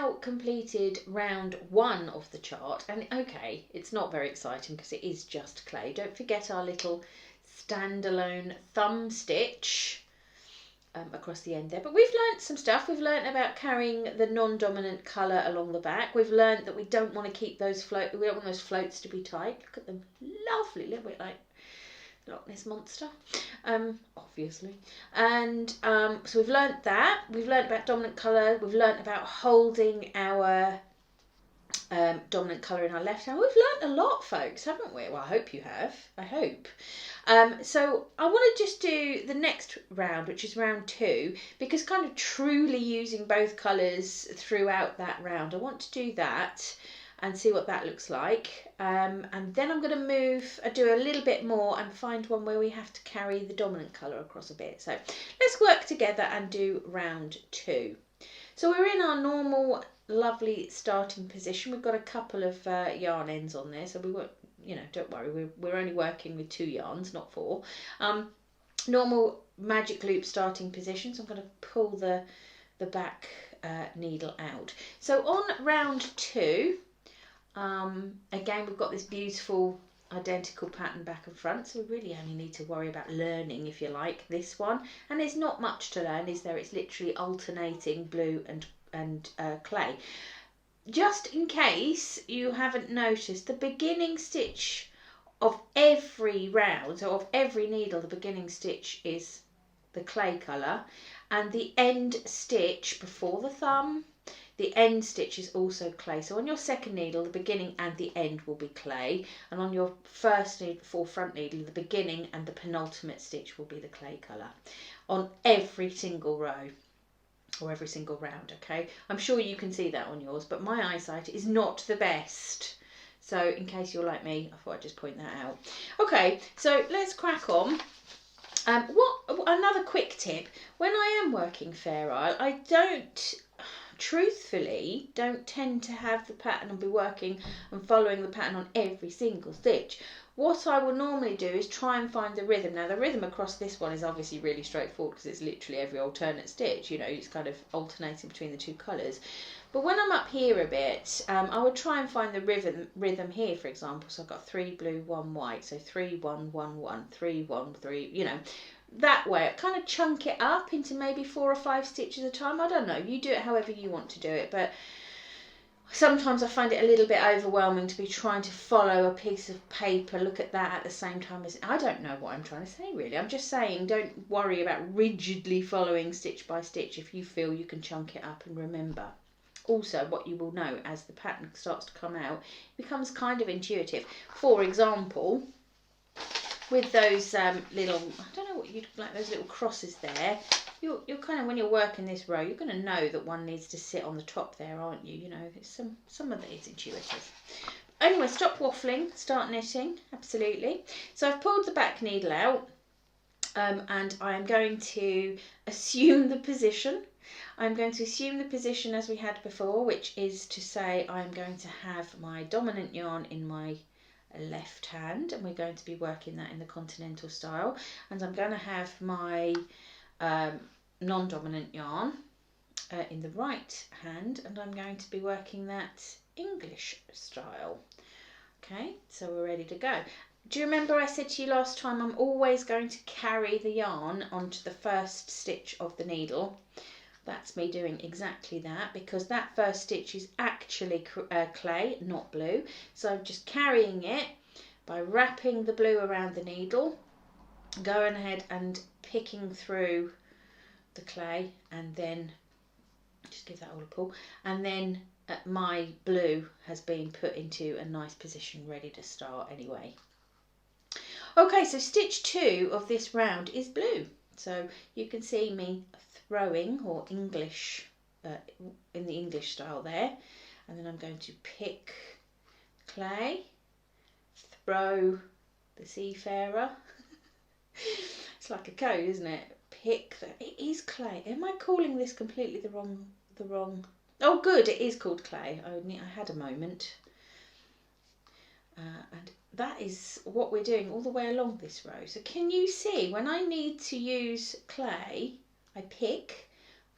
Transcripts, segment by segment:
now completed round 1 of the chart, and okay, it's not very exciting because it is just clay. Don't forget our little standalone thumb stitch across the end there. But we've learnt some stuff. We've learnt about carrying the non-dominant colour along the back. We've learnt that we don't want to keep those we don't want those floats to be tight. Look at them, lovely, a little bit like Loch Ness Monster, obviously. And so we've learnt that. We've learnt about dominant colour. We've learnt about holding our dominant colour in our left hand. We've learnt a lot, folks, haven't we? Well, I hope you have. I hope. So I want to just do the next round, which is round 2, because kind of truly using both colours throughout that round. I want to do that and see what that looks like. And then I'm going to do a little bit more and find one where we have to carry the dominant colour across a bit. So let's work together and do round 2. So we're in our normal lovely starting position. We've got a couple of yarn ends on there, so we won't, don't worry, we're only working with 2 yarns, not 4. Normal magic loop starting position, so I'm going to pull the back needle out. So on round 2, again we've got this beautiful identical pattern back and front, so we really only need to worry about learning, if you like, this one. And there's not much to learn, is there? It's literally alternating blue and clay. Just in case you haven't noticed, the beginning stitch of every round, so of every needle, the beginning stitch is the clay colour, and the end stitch before the thumb, the end stitch is also clay. So on your second needle, the beginning and the end will be clay, and on your first needle, front needle, the beginning and the penultimate stitch will be the clay colour on every single row or every single round. Okay, I'm sure you can see that on yours, but my eyesight is not the best, so in case you're like me, I thought I'd just point that out. Okay, so let's crack on. Another quick tip: when I am working Fairisle, I truthfully don't tend to have the pattern and be working and following the pattern on every single stitch. What I will normally do is try and find the rhythm. Now the rhythm across this one is obviously really straightforward because it's literally every alternate stitch, it's kind of alternating between the 2 colours. But when I'm up here a bit, I would try and find the rhythm here, for example. So I've got 3 blue, 1 white, so 3 1 1 1 3 1 3, that way. I kind of chunk it up into maybe 4 or 5 stitches at a time. I don't know, you do it however you want to do it, but sometimes I find it a little bit overwhelming to be trying to follow a piece of paper, look at that at the same time as... I don't know what I'm trying to say, really. I'm just saying, don't worry about rigidly following stitch by stitch if you feel you can chunk it up and remember. Also, what you will know as the pattern starts to come out, it becomes kind of intuitive. For example, with those little, I don't know what you'd like, those little crosses there, you're kind of, when you're working this row, you're going to know that one needs to sit on the top there, aren't you? There's some of it is intuitive. Anyway, stop waffling, start knitting, absolutely. So I've pulled the back needle out, and I am going to assume the position. I'm going to assume the position as we had before, which is to say I'm going to have my dominant yarn in my left hand, and we're going to be working that in the continental style, and I'm going to have my non-dominant yarn in the right hand, and I'm going to be working that English style. Okay, so we're ready to go. Do you remember I said to you last time I'm always going to carry the yarn onto the first stitch of the needle? That's me doing exactly that, because that first stitch is actually clay, not blue. So I'm just carrying it by wrapping the blue around the needle, going ahead and picking through the clay, and then just give that all a pull, and then my blue has been put into a nice position ready to start anyway. Okay, so stitch 2 of this round is blue, so you can see me throwing, or English, in the English style there, and then I'm going to pick clay, throw the seafarer. It's like a code, isn't it? Pick it is clay. Am I calling this completely the wrong? Oh, good, it is called clay. I had a moment. And that is what we're doing all the way along this row. So can you see when I need to use clay, I pick,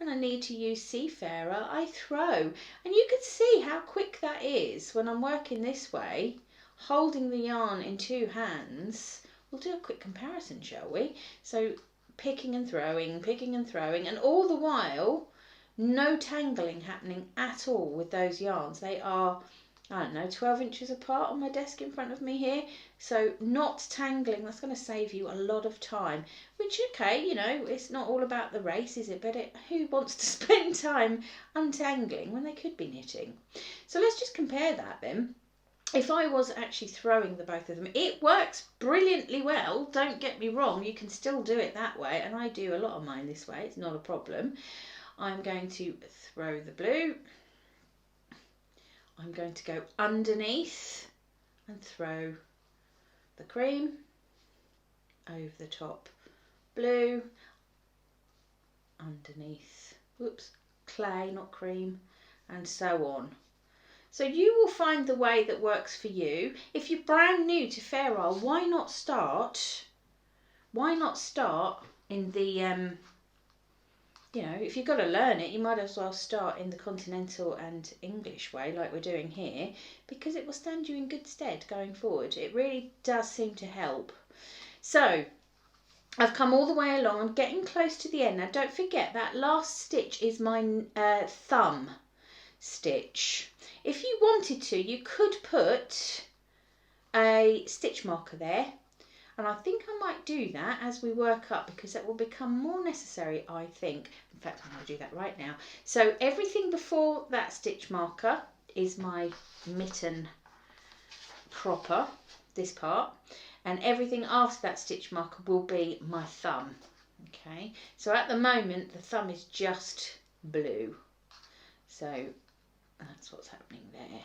when I need to use seafarer, I throw. And you can see how quick that is when I'm working this way, holding the yarn in two hands. We'll do a quick comparison, shall we? So picking and throwing, and all the while, no tangling happening at all with those yarns. They are, I don't know, 12 inches apart on my desk in front of me here. So not tangling, that's going to save you a lot of time. Which, okay, you know, it's not all about the race, is it? But who wants to spend time untangling when they could be knitting? So let's just compare that then. If I was actually throwing the both of them, it works brilliantly well. Don't get me wrong, you can still do it that way. And I do a lot of mine this way, it's not a problem. I'm going to throw the blue. I'm going to go underneath and throw the cream over the top. Blue, underneath, whoops, clay, not cream, and so on. So you will find the way that works for you. If you're brand new to Fairisle, why not start in the, you know, if you've got to learn it, you might as well start in the continental and English way like we're doing here, because it will stand you in good stead going forward. It really does seem to help. So I've come all the way along. I'm getting close to the end. Now don't forget that last stitch is my thumb stitch. If you wanted to, you could put a stitch marker there. And I think I might do that as we work up, because that will become more necessary, I think. In fact, I'm going to do that right now. So everything before that stitch marker is my mitten proper, this part. And everything after that stitch marker will be my thumb. Okay, so at the moment, the thumb is just blue. So that's what's happening there.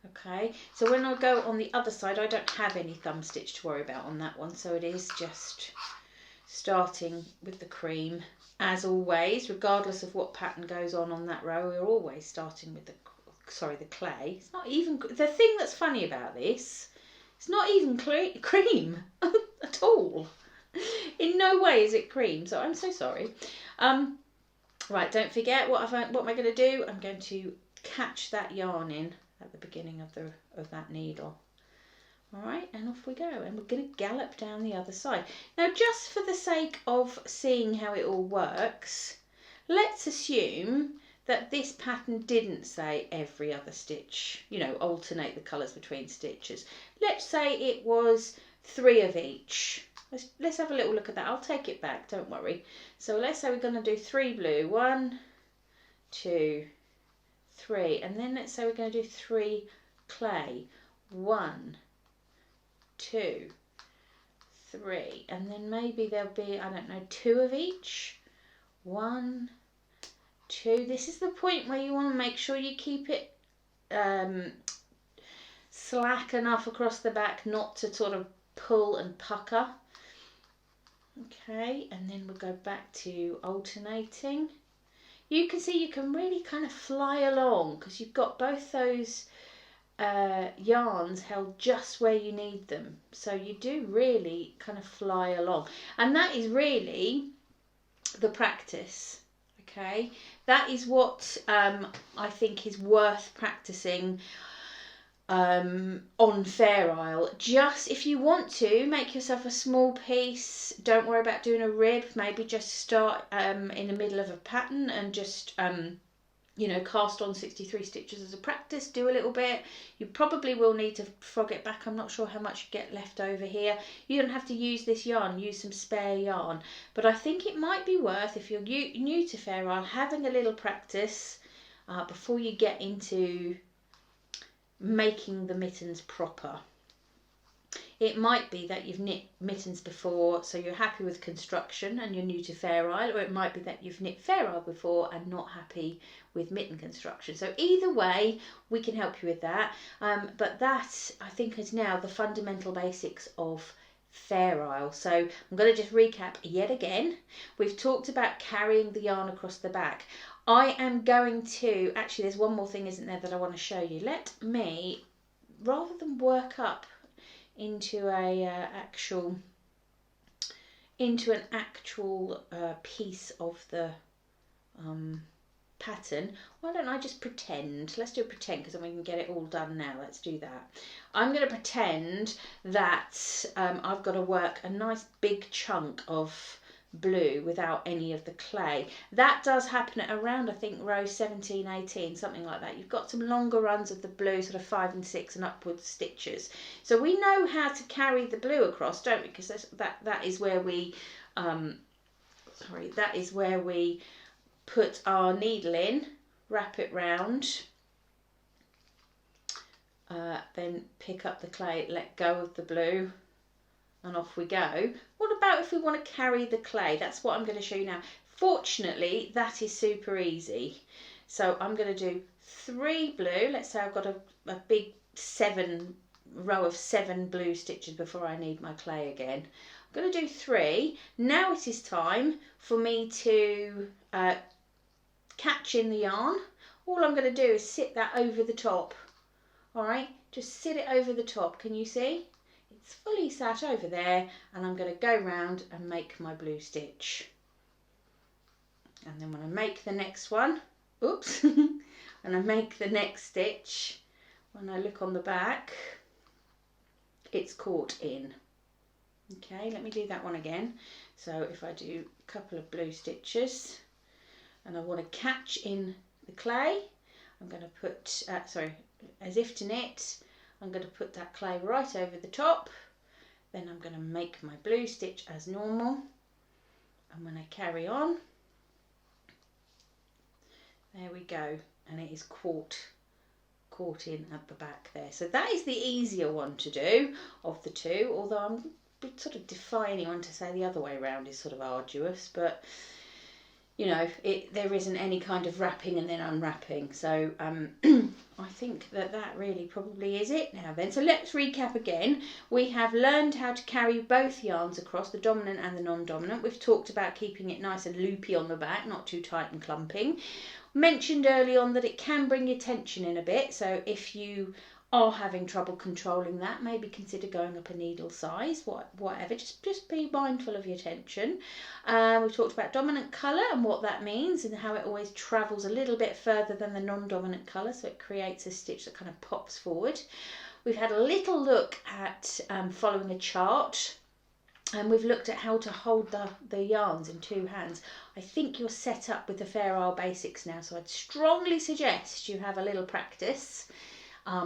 Okay, so when I go on the other side, I don't have any thumb stitch to worry about on that one, so it is just starting with the cream. As always, regardless of what pattern goes on that row, we're always starting with the clay. It's not even, the thing that's funny about this, it's not even cream at all. In no way is it cream, so I'm so sorry. Right, don't forget, what am I going to do? I'm going to catch that yarn in at the beginning of that needle. All right, and off we go, and we're going to gallop down the other side. Now, just for the sake of seeing how it all works, let's assume that this pattern didn't say every other stitch, you know, alternate the colours between stitches. Let's say it was 3 of each. Let's have a little look at that. I'll take it back, don't worry. So let's say we're going to do 3 blue. 1, 2, 3. And then let's say we're going to do 3 clay. 1, 2, 3. And then maybe there'll be, I don't know, 2 of each. 1, 2. This is the point where you want to make sure you keep it slack enough across the back not to sort of pull and pucker. Okay, and then we'll go back to alternating. You can see you can really kind of fly along because you've got both those yarns held just where you need them. So you do really kind of fly along. And that is really the practice. Okay, that is what I think is worth practicing on Fairisle. Just if you want to make yourself a small piece, don't worry about doing a rib, maybe just start in the middle of a pattern and just you know, cast on 63 stitches as a practice, do a little bit. You probably will need to frog it back. I'm not sure how much you get left over here. You don't have to use this yarn, use some spare yarn, but I think it might be worth, if you're new to Fairisle, having a little practice before you get into making the mittens proper. It might be that you've knit mittens before, so you're happy with construction and you're new to Fairisle, or it might be that you've knit Fairisle before and not happy with mitten construction. So either way, we can help you with that. But that, I think, is now the fundamental basics of Fairisle. So I'm going to just recap yet again. We've talked about carrying the yarn across the back. I am going to, actually there's one more thing, isn't there, that I want to show you. Let me, rather than work up into a into an actual piece of the pattern, why don't I just pretend? Let's do a pretend, because then we can get it all done now. Let's do that. I'm going to pretend that I've got to work a nice big chunk of blue without any of the clay. That does happen at around, I think, row 17, 18, something like that. You've got some longer runs of the blue, sort of 5 and 6 and upwards stitches. So we know how to carry the blue across, don't we? Because that is where we, that is where we put our needle in, wrap it round, then pick up the clay, let go of the blue, and off we go. What about if we want to carry the clay? That's what I'm going to show you now. Fortunately, that is super easy. So I'm going to do 3 blue. Let's say I've got a big row of 7 blue stitches before I need my clay again. I'm going to do 3. Now it is time for me to catch in the yarn. All I'm going to do is sit that over the top. All right, just sit it over the top. Can you see? It's fully sat over there, and I'm going to go round and make my blue stitch. And then when I make the next one, oops, when I make the next stitch, when I look on the back, it's caught in. Okay, let me do that one again. So if I do a couple of blue stitches and I want to catch in the clay, I'm going to put, as if to knit, I'm going to put that clay right over the top. Then I'm going to make my blue stitch as normal. And when I carry on, there we go. And it is caught in at the back there. So that is the easier one to do of the two, although I'm sort of defying anyone to say the other way around is sort of arduous, but you know, there isn't any kind of wrapping and then unwrapping. So I think that really probably is it now then. So let's recap again. We have learned how to carry both yarns across, the dominant and the non-dominant. We've talked about keeping it nice and loopy on the back, not too tight and clumping. Mentioned early on that it can bring your tension in a bit, so if you are having trouble controlling that, maybe consider going up a needle size, whatever, just be mindful of your tension. We've talked about dominant colour and what that means, and how it always travels a little bit further than the non-dominant colour, so it creates a stitch that kind of pops forward. We've had a little look at following a chart, and we've looked at how to hold the yarns in 2 hands. I think you're set up with the Fairisle basics now, so I'd strongly suggest you have a little practice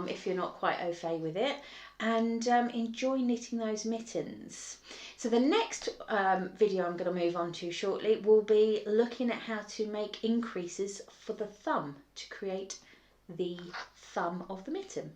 if you're not quite au fait with it, and enjoy knitting those mittens. So the next video I'm going to move on to shortly will be looking at how to make increases for the thumb to create the thumb of the mitten.